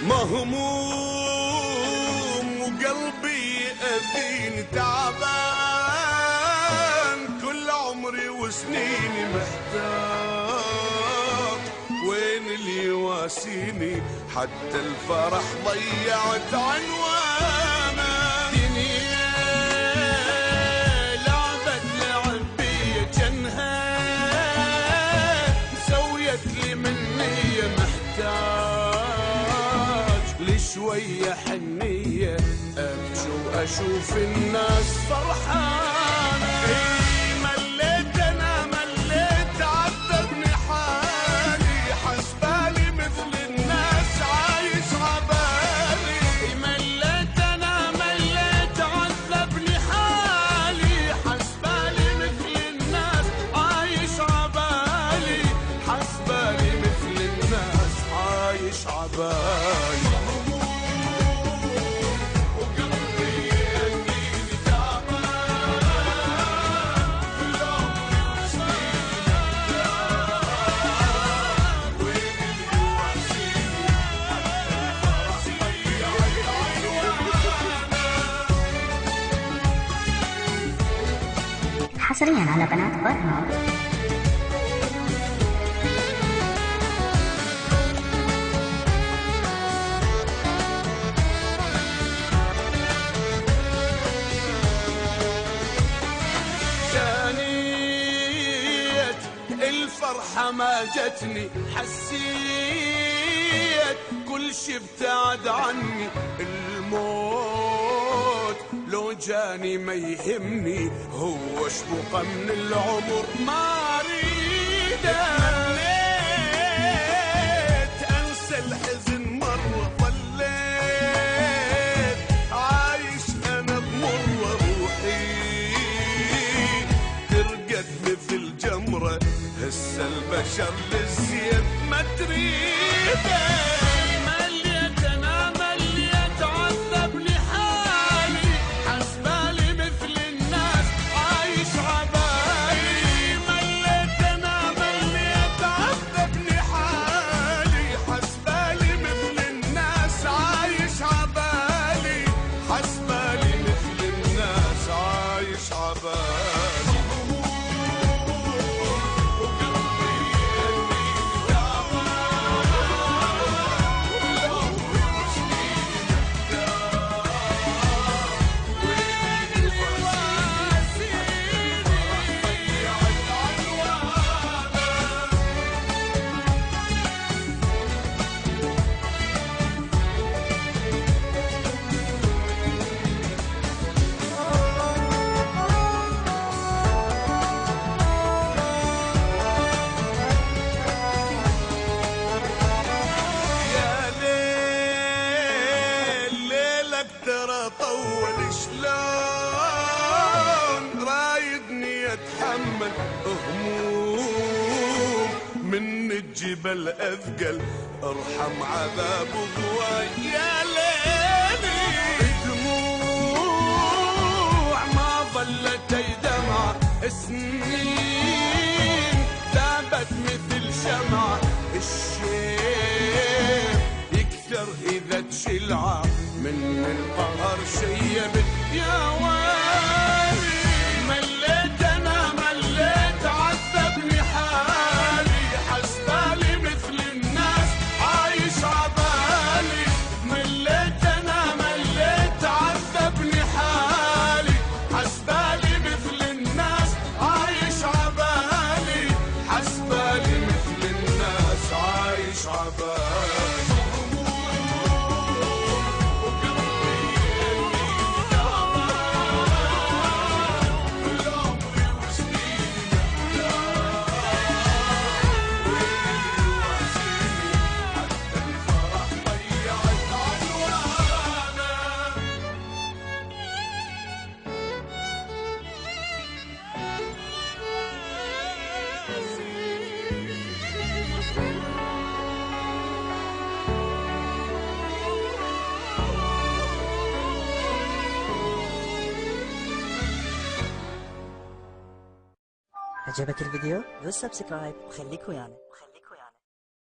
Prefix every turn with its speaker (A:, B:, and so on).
A: مهموم وقلبي أذين تعبان، كل عمري وسنيني محتار، وين اللي يواسيني؟ حتى الفرح ضيعت عنوانه. دنيا لعبت لعبية جنها، سويت لي منية محتاج لشوية حنية، أبكي وأشوف الناس فرحانة. مليت أنا مليت عذبني حالي، حسبالي مثل الناس عايش عبالي. مليت أنا مليت عذبني حالي، حسبالي مثل الناس عايش عبالي، حسبالي مثل الناس عايش عبالي.
B: حصريا على قناة برهام.
A: جانيت الفرحة ما جتني، حسيت كل شي ابتعد عني. الموت لو جاني ما يهمني، هو شبقة من العمر ما اريده. تمنيت انسى الحزن مرة، ظليت عايش انا بمرة، روحي ترقد مثل جمرة، هسه البشر للزيت ما تريده. طول شلون رايدني اتحمل هموم من الجبل اثقل، ارحم عذاب ضواي يا ليلي. دموع ما ظلت دمعة، سنين ذابت مثل شمعة. الشيب يكثر اذا تشلعه، من القهر شيبت يا ويلي. مليت انا مليت عذبني حالي، حسبالي مثل الناس عايش عبالي. مليت انا مليت عذبني حالي، حسبالي مثل الناس عايش عبالي، حسبالي مثل الناس عايش عبالي.
C: عجبك الفيديو؟ دوس سبسكرايب وخليك ويانا.